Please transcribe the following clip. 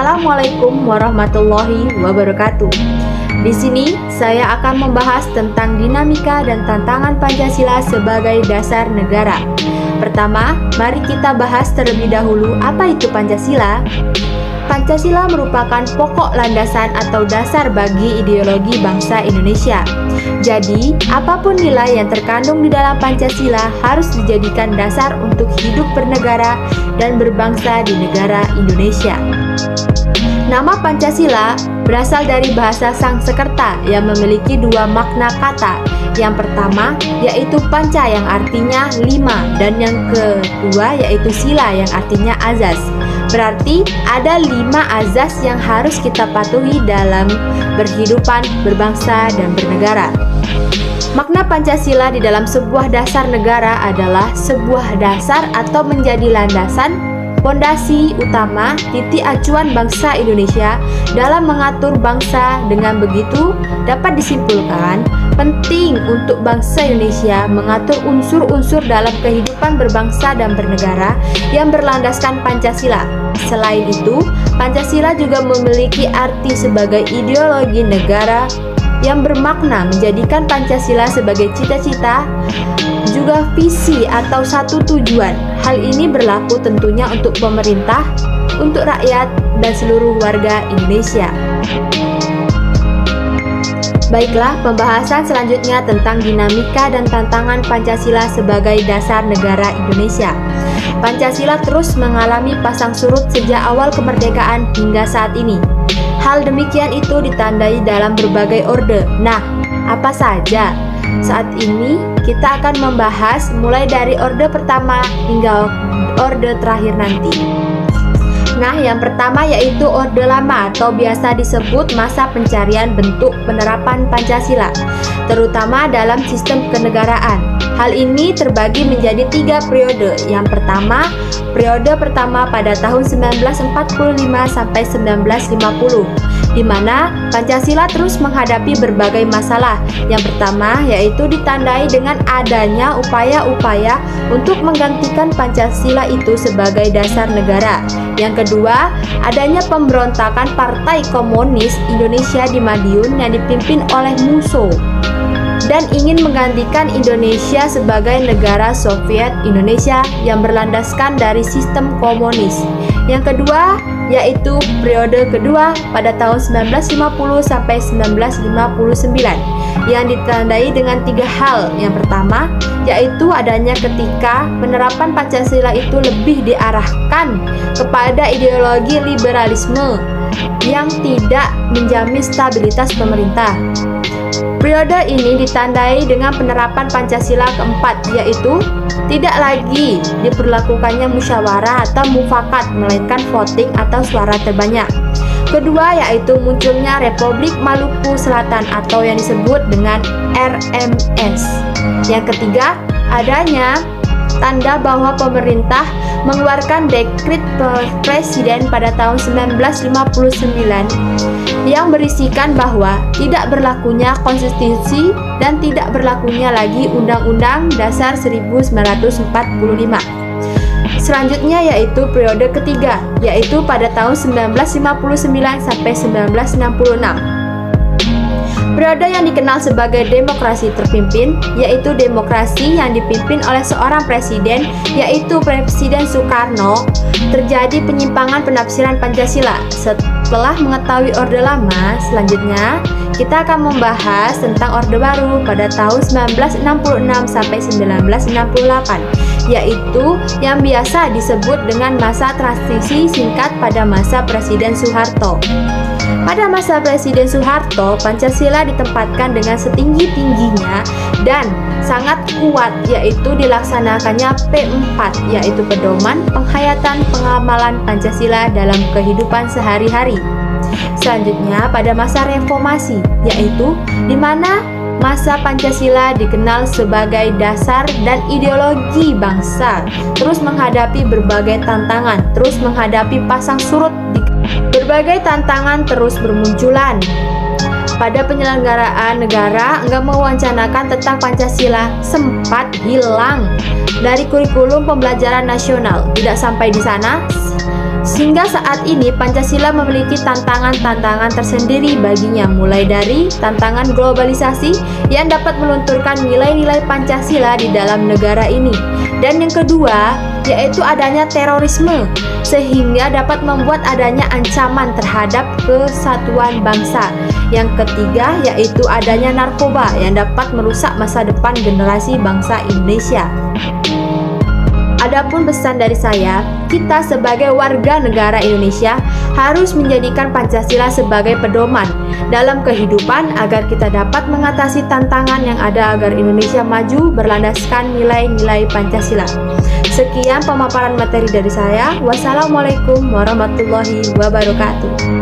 Assalamualaikum warahmatullahi wabarakatuh. Di sini saya akan membahas tentang dinamika dan tantangan Pancasila sebagai dasar negara. Pertama, mari kita bahas terlebih dahulu apa itu Pancasila. Pancasila merupakan pokok landasan atau dasar bagi ideologi bangsa Indonesia. Jadi, apapun nilai yang terkandung di dalam Pancasila harus dijadikan dasar untuk hidup bernegara dan berbangsa di negara Indonesia. Nama Pancasila berasal dari bahasa Sanskerta yang memiliki dua makna kata. Yang pertama yaitu panca yang artinya lima, dan yang kedua yaitu sila yang artinya azas. Berarti ada 5 azas yang harus kita patuhi dalam berhidupan, berbangsa, dan bernegara. Makna Pancasila di dalam sebuah dasar negara adalah sebuah dasar atau menjadi landasan, fondasi utama, titik acuan bangsa Indonesia dalam mengatur bangsa. Dengan begitu dapat disimpulkan penting untuk bangsa Indonesia mengatur unsur-unsur dalam kehidupan berbangsa dan bernegara yang berlandaskan Pancasila. Selain itu, Pancasila juga memiliki arti sebagai ideologi negara yang bermakna menjadikan Pancasila sebagai cita-cita, juga visi atau satu tujuan. Hal ini berlaku tentunya untuk pemerintah, untuk rakyat, dan seluruh warga Indonesia. Baiklah, pembahasan selanjutnya tentang dinamika dan tantangan Pancasila sebagai dasar negara Indonesia. Pancasila terus mengalami pasang surut sejak awal kemerdekaan hingga saat ini. Hal demikian itu ditandai dalam berbagai orde. Nah, apa saja? Saat ini kita akan membahas mulai dari orde pertama hingga orde terakhir nanti. Nah, yang pertama yaitu Orde Lama atau biasa disebut masa pencarian bentuk penerapan Pancasila, terutama dalam sistem kenegaraan. Hal ini terbagi menjadi 3 periode. Yang pertama, periode pertama pada tahun 1945 sampai 1950, di mana Pancasila terus menghadapi berbagai masalah. Yang pertama yaitu ditandai dengan adanya upaya-upaya untuk menggantikan Pancasila itu sebagai dasar negara. Yang kedua, adanya pemberontakan Partai Komunis Indonesia di Madiun yang dipimpin oleh Musso dan ingin menggantikan Indonesia sebagai negara Soviet Indonesia yang berlandaskan dari sistem komunis. Yang kedua yaitu periode kedua pada tahun 1950 sampai 1959 yang ditandai dengan 3 hal. Yang pertama yaitu adanya ketika penerapan Pancasila itu lebih diarahkan kepada ideologi liberalisme yang tidak menjamin stabilitas pemerintah. Periode ini ditandai dengan penerapan Pancasila keempat, yaitu tidak lagi diperlakukannya musyawarah atau mufakat, melainkan voting atau suara terbanyak. Kedua yaitu munculnya Republik Maluku Selatan atau yang disebut dengan RMS. Yang ketiga, adanya tanda bahwa pemerintah mengeluarkan dekret presiden pada tahun 1959 yang berisikan bahwa tidak berlakunya konstitusi dan tidak berlakunya lagi Undang-Undang Dasar 1945. Selanjutnya yaitu periode ketiga, yaitu pada tahun 1959 sampai 1966. Periode yang dikenal sebagai demokrasi terpimpin, yaitu demokrasi yang dipimpin oleh seorang presiden, yaitu Presiden Soekarno. Terjadi penyimpangan penafsiran Pancasila. Setelah mengetahui Orde Lama, selanjutnya kita akan membahas tentang Orde Baru pada tahun 1966 sampai 1968, yaitu yang biasa disebut dengan masa transisi singkat pada masa Presiden Soeharto. Pada masa Presiden Soeharto, Pancasila ditempatkan dengan setinggi-tingginya dan sangat kuat, yaitu dilaksanakannya P4, yaitu pedoman penghayatan pengamalan Pancasila dalam kehidupan sehari-hari. Selanjutnya pada masa reformasi, yaitu di mana masa Pancasila dikenal sebagai dasar dan ideologi bangsa, terus menghadapi berbagai tantangan, terus menghadapi pasang surut. Berbagai tantangan terus bermunculan. Pada penyelenggaraan negara enggak mewacanakan tentang Pancasila sempat hilang dari kurikulum pembelajaran nasional. Tidak sampai di sana, Sehingga saat ini Pancasila memiliki tantangan-tantangan tersendiri baginya, mulai dari tantangan globalisasi yang dapat melunturkan nilai-nilai Pancasila di dalam negara ini. Dan yang kedua, yaitu adanya terorisme, sehingga dapat membuat adanya ancaman terhadap kesatuan bangsa. Yang ketiga, yaitu adanya narkoba yang dapat merusak masa depan generasi bangsa Indonesia. Adapun pesan dari saya, kita sebagai warga negara Indonesia harus menjadikan Pancasila sebagai pedoman dalam kehidupan agar kita dapat mengatasi tantangan yang ada agar Indonesia maju berlandaskan nilai-nilai Pancasila. Sekian pemaparan materi dari saya. Wassalamualaikum warahmatullahi wabarakatuh.